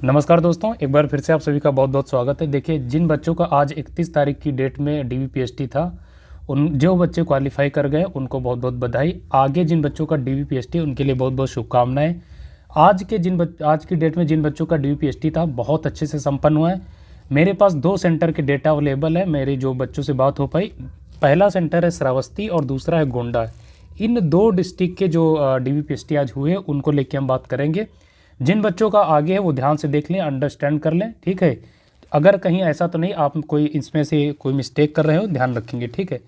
नमस्कार दोस्तों, एक बार फिर से आप सभी का बहुत बहुत स्वागत है। देखिए, जिन बच्चों का आज 31 तारीख की डेट में डीवीपीएसटी था, उन जो बच्चे क्वालिफाई कर गए उनको बहुत बहुत बधाई। आगे जिन बच्चों का डीवीपीएसटी उनके लिए बहुत बहुत शुभकामनाएं। आज की डेट में जिन बच्चों का डीवीपीएसटी था बहुत अच्छे से संपन्न हुआ है। मेरे पास 2 सेंटर के डेटा अवेलेबल है, मेरी जो बच्चों से बात हो पाई। पहला सेंटर है श्रावस्ती और दूसरा है गोंडा। इन 2 डिस्ट्रिक्ट के जो डीवीपीएसटी आज हुए उनको लेके हम बात करेंगे। जिन बच्चों का आगे है वो ध्यान से देख लें, अंडरस्टैंड कर लें, ठीक है। अगर कहीं ऐसा तो नहीं आप कोई इसमें से कोई मिस्टेक कर रहे हो, ध्यान रखेंगे, ठीक है।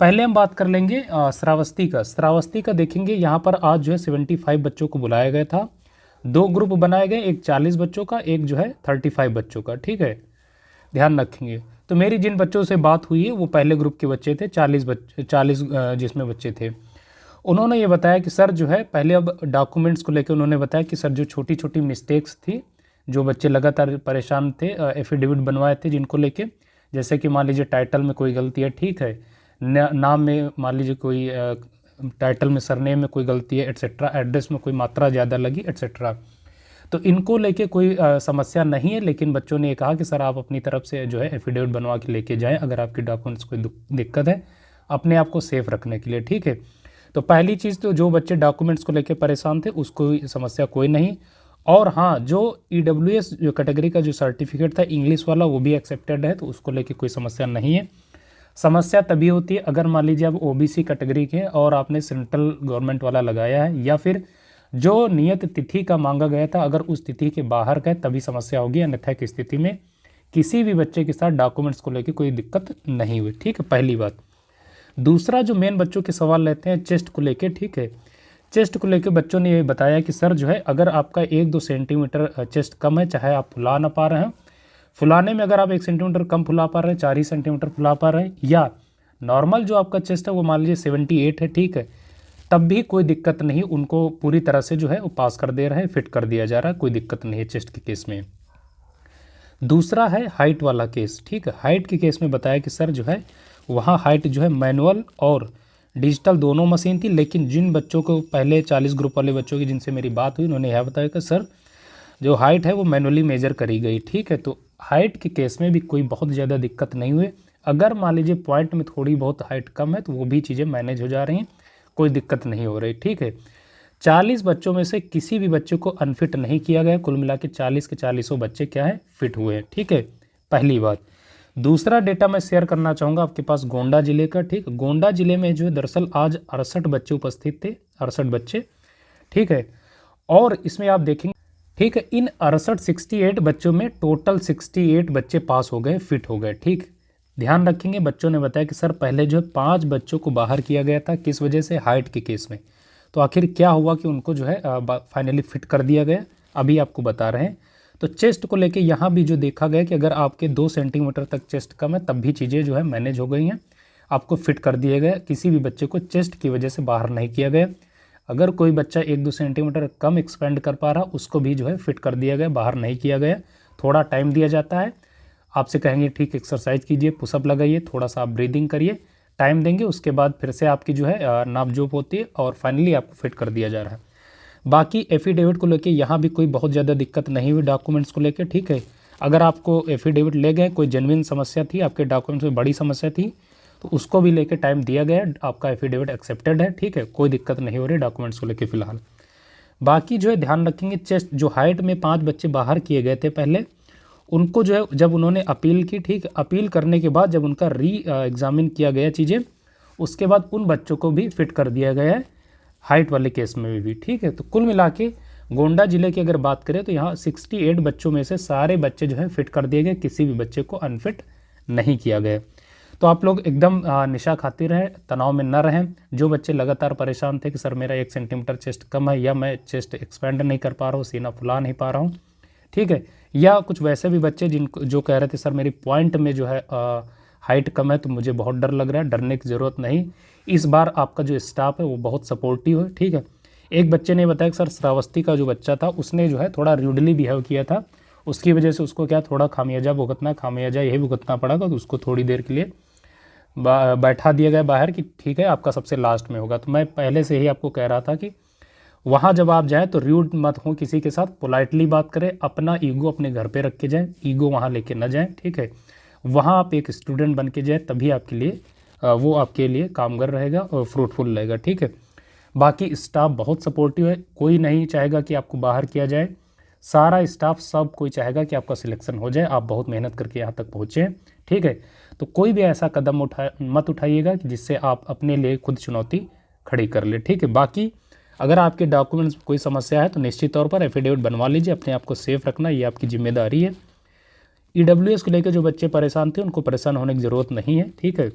पहले हम बात कर लेंगे श्रावस्ती का देखेंगे। यहाँ पर आज जो है 75 बच्चों को बुलाया गया था। 2 ग्रुप बनाए गए, एक 40 बच्चों का, एक जो है 35 बच्चों का, ठीक है, ध्यान रखेंगे। तो मेरी जिन बच्चों से बात हुई है वो पहले ग्रुप के बच्चे थे, 40 जिसमें बच्चे थे। उन्होंने ये बताया कि सर जो है पहले अब डॉक्यूमेंट्स को लेकर उन्होंने बताया कि सर जो छोटी छोटी मिस्टेक्स थी, जो बच्चे लगातार परेशान थे, एफिडेविट बनवाए थे जिनको लेके, जैसे कि मान लीजिए टाइटल में कोई गलती है, ठीक है, नाम में मान लीजिए कोई टाइटल में सरनेम में कोई गलती है एट्सेट्रा, एड्रेस में कोई मात्रा ज़्यादा लगी एट्सेट्रा। तो इनको लेके कोई समस्या नहीं है, लेकिन बच्चों ने ये कहा कि सर आप अपनी तरफ से जो है एफिडेविट बनवा के लेके जाएँ अगर आपके डॉक्यूमेंट्स कोई दिक्कत है, अपने आप को सेफ रखने के लिए, ठीक है। तो पहली चीज़ तो जो बच्चे डॉक्यूमेंट्स को लेकर परेशान थे उसको समस्या कोई नहीं। और हाँ, जो ईडब्ल्यूएस जो कैटेगरी का जो सर्टिफिकेट था इंग्लिश वाला वो भी एक्सेप्टेड है, तो उसको लेकर कोई समस्या नहीं है। समस्या तभी होती है अगर मान लीजिए आप ओबीसी कैटेगरी के और आपने सेंट्रल गवर्नमेंट वाला लगाया है, या फिर जो नियत तिथि का मांगा गया था अगर उस तिथि के बाहर गए तभी समस्या होगी, अन्यथा की स्थिति में किसी भी बच्चे के साथ डॉक्यूमेंट्स को लेकर कोई दिक्कत नहीं हुई, ठीक है, पहली बात। दूसरा जो मेन बच्चों के सवाल रहते हैं चेस्ट को लेके, ठीक है। चेस्ट को लेके बच्चों ने ये बताया कि सर जो है अगर आपका 1-2 सेंटीमीटर चेस्ट कम है, चाहे आप फुला ना पा रहे हैं, फुलाने में अगर आप 1 सेंटीमीटर कम फुला पा रहे हैं, 4 ही सेंटीमीटर फुला पा रहे हैं, या नॉर्मल जो आपका चेस्ट है वो मान लीजिए 78 है, ठीक है, तब भी कोई दिक्कत नहीं, उनको पूरी तरह से जो है वो पास कर दे रहे हैं, फिट कर दिया जा रहा है, कोई दिक्कत नहीं है चेस्ट के केस में। दूसरा है हाइट वाला केस, ठीक है। हाइट के केस में बताया कि सर जो है वहाँ हाइट जो है मैनुअल और डिजिटल दोनों मशीन थी, लेकिन जिन बच्चों को पहले 40 ग्रुप वाले बच्चों की जिनसे मेरी बात हुई उन्होंने यह बताया कि सर जो हाइट है वो मैनुअली मेजर करी गई, ठीक है। तो हाइट के केस में भी कोई बहुत ज़्यादा दिक्कत नहीं हुई। अगर मान लीजिए पॉइंट में थोड़ी बहुत हाइट कम है तो वो भी चीज़ें मैनेज हो जा रही हैं, कोई दिक्कत नहीं हो रही, ठीक है। 40 बच्चों में से किसी भी बच्चे को अनफिट नहीं किया गया, कुल मिला के 40 के 40 बच्चे क्या है, फिट हुए हैं, ठीक है, पहली बात। दूसरा डेटा मैं शेयर करना चाहूँगा आपके पास गोंडा जिले का, ठीक। गोंडा जिले में जो है दरअसल आज 68 बच्चे उपस्थित थे, 68 बच्चे, ठीक है। और इसमें आप देखेंगे, ठीक है, इन 68 बच्चों में टोटल 68 बच्चे पास हो गए, फिट हो गए, ठीक। ध्यान रखेंगे, बच्चों ने बताया कि सर पहले जो है 5 बच्चों को बाहर किया गया था, किस वजह से, हाइट के केस में। तो आखिर क्या हुआ कि उनको जो है फाइनली फिट कर दिया गया, अभी आपको बता रहे हैं। तो चेस्ट को लेके यहाँ भी जो देखा गया कि अगर आपके 2 सेंटीमीटर तक चेस्ट कम है तब भी चीज़ें जो है मैनेज हो गई हैं, आपको फिट कर दिए गए, किसी भी बच्चे को चेस्ट की वजह से बाहर नहीं किया गया। अगर कोई बच्चा 1-2 सेंटीमीटर कम एक्सपेंड कर पा रहा उसको भी जो है फिट कर दिया गया, बाहर नहीं किया गया। थोड़ा टाइम दिया जाता है, आपसे कहेंगे ठीक एक्सरसाइज कीजिए, पुशअप लगाइए, थोड़ा सा आप ब्रीदिंग करिए, टाइम देंगे, उसके बाद फिर से आपकी जो है नापजोप होती है और फाइनली आपको फिट कर दिया जा रहा है। बाकी एफिडेविट को लेके यहाँ भी कोई बहुत ज़्यादा दिक्कत नहीं हुई डॉक्यूमेंट्स को लेके, ठीक है। अगर आपको एफिडेविट ले गए, कोई जेन्युइन समस्या थी, आपके डॉक्यूमेंट्स में बड़ी समस्या थी, तो उसको भी लेके टाइम दिया गया, आपका एफिडेविट एक्सेप्टेड है, ठीक है, कोई दिक्कत नहीं हो रही डॉक्यूमेंट्स को लेके फिलहाल। बाकी जो है ध्यान रखेंगे, चेस्ट जो हाइट में 5 बच्चे बाहर किए गए थे पहले, उनको जो है जब उन्होंने अपील की, ठीक, अपील करने के बाद जब उनका एग्जामिन किया गया चीज़ें, उसके बाद उन बच्चों को भी फिट कर दिया गया है हाइट वाले केस में भी, ठीक है। तो कुल मिला के गोंडा जिले की अगर बात करें तो यहाँ 68 बच्चों में से सारे बच्चे जो है फिट कर दिए गए, किसी भी बच्चे को अनफिट नहीं किया गया। तो आप लोग एकदम निशा खाती रहें, तनाव में न रहें। जो बच्चे लगातार परेशान थे कि सर मेरा 1 सेंटीमीटर चेस्ट कम है, या मैं चेस्ट एक्सपेंड नहीं कर पा रहा हूँ, सीना फुला नहीं पा रहा हूँ, ठीक है, या कुछ वैसे भी बच्चे जिनको जो कह रहे थे सर मेरी पॉइंट में जो है हाइट कम है तो मुझे बहुत डर लग रहा है, डरने की ज़रूरत नहीं। इस बार आपका जो स्टाफ है वो बहुत सपोर्टिव है, ठीक है। एक बच्चे ने बताया कि सर श्रावस्ती का जो बच्चा था उसने जो है थोड़ा रूडली बिहेव किया था, उसकी वजह से उसको क्या थोड़ा खामियाजा यही भुगतना पड़ा था, तो उसको थोड़ी देर के लिए बैठा दिया गया बाहर कि ठीक है आपका सबसे लास्ट में होगा। तो मैं पहले से ही आपको कह रहा था कि वहाँ जब आप जाएँ तो र्यूड मत हो किसी के साथ, पोलाइटली बात करें, अपना ईगो अपने घर पे रख के जाएँ, ईगो वहाँ लेके ना जाएँ, ठीक है। वहाँ आप एक स्टूडेंट बन के जाए, तभी आपके लिए वो आपके लिए कामगर रहेगा और फ्रूटफुल रहेगा, ठीक है। बाकी स्टाफ बहुत सपोर्टिव है, कोई नहीं चाहेगा कि आपको बाहर किया जाए, सारा स्टाफ सब कोई चाहेगा कि आपका सिलेक्शन हो जाए, आप बहुत मेहनत करके यहाँ तक पहुँचे, ठीक है। तो कोई भी ऐसा कदम मत उठाइएगा कि जिससे आप अपने लिए खुद चुनौती खड़ी कर ले, ठीक है। बाकी अगर आपके डॉक्यूमेंट्स में कोई समस्या है तो निश्चित तौर पर एफिडेविट बनवा लीजिए, अपने आप को सेफ रखना ये आपकी जिम्मेदारी है। EWS को लेकर जो बच्चे परेशान थे उनको परेशान होने की ज़रूरत नहीं है, ठीक है।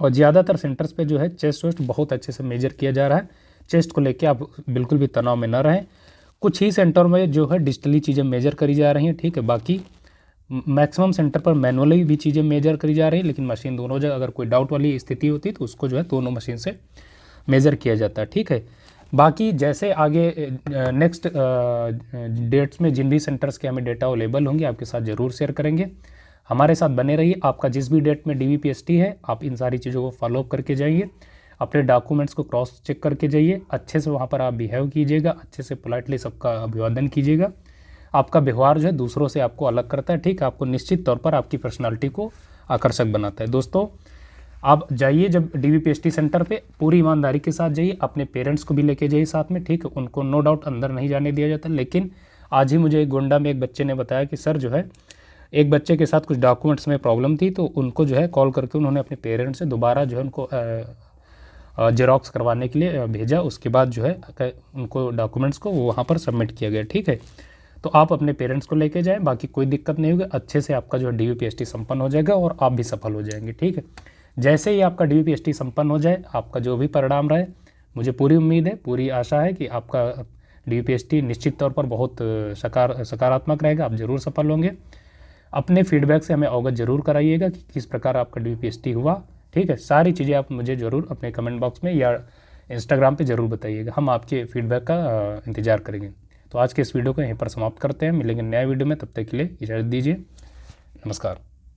और ज़्यादातर सेंटर्स पे जो है चेस्ट वेस्ट बहुत अच्छे से मेजर किया जा रहा है, चेस्ट को लेके आप बिल्कुल भी तनाव में ना रहें। कुछ ही सेंटर में जो है डिजिटली चीज़ें मेजर करी जा रही हैं, ठीक है। बाकी मैक्सिमम सेंटर पर मैनुअली भी चीज़ें मेजर करी जा रही हैं, लेकिन मशीन दोनों जगह अगर कोई डाउट वाली स्थिति होती है तो उसको जो है दोनों मशीन से मेज़र किया जाता है, ठीक है। बाकी जैसे आगे नेक्स्ट डेट्स में जिन भी सेंटर्स के हमें डेटा अवेलेबल होंगे आपके साथ ज़रूर शेयर करेंगे। हमारे साथ बने रहिए, आपका जिस भी डेट में DVPST है आप इन सारी चीज़ों को फॉलोअप करके जाइए, अपने डॉक्यूमेंट्स को क्रॉस चेक करके जाइए, अच्छे से वहाँ पर आप बिहेव कीजिएगा, अच्छे से पोलाइटली सबका अभिवादन कीजिएगा। आपका व्यवहार जो है दूसरों से आपको अलग करता है, ठीक है, आपको निश्चित तौर पर आपकी पर्सनालिटी को आकर्षक बनाता है। दोस्तों आप जाइए जब DVPST सेंटर पे पूरी ईमानदारी के साथ जाइए, अपने पेरेंट्स को भी लेके जाइए साथ में, ठीक है। उनको नो डाउट अंदर नहीं जाने दिया जाता, लेकिन आज ही मुझे गोंडा में एक बच्चे ने बताया कि सर जो है एक बच्चे के साथ कुछ डॉक्यूमेंट्स में प्रॉब्लम थी, तो उनको जो है कॉल करके उन्होंने अपने पेरेंट्स से दोबारा जो है उनको जेरोक्स करवाने के लिए भेजा, उसके बाद जो है उनको डॉक्यूमेंट्स को वहाँ पर सबमिट किया गया, ठीक है। तो आप अपने पेरेंट्स को लेके जाएं, बाकी कोई दिक्कत नहीं होगी, अच्छे से आपका जो है DVPST संपन्न हो जाएगा और आप भी सफल हो जाएंगे, ठीक है। जैसे ही आपका DVPST संपन्न हो जाए, आपका जो भी परिणाम रहे, मुझे पूरी उम्मीद है, पूरी आशा है कि आपका DVPST निश्चित तौर पर बहुत सकारात्मक रहेगा, आप ज़रूर सफल होंगे। अपने फीडबैक से हमें अवगत जरूर कराइएगा कि किस प्रकार आपका DVPST हुआ, ठीक है। सारी चीज़ें आप मुझे ज़रूर अपने कमेंट बॉक्स में या इंस्टाग्राम पे ज़रूर बताइएगा, हम आपके फीडबैक का इंतज़ार करेंगे। तो आज के इस वीडियो को यहीं पर समाप्त करते हैं, मिलेंगे नया वीडियो में, तब तक के लिए इजाज़त दीजिए, नमस्कार।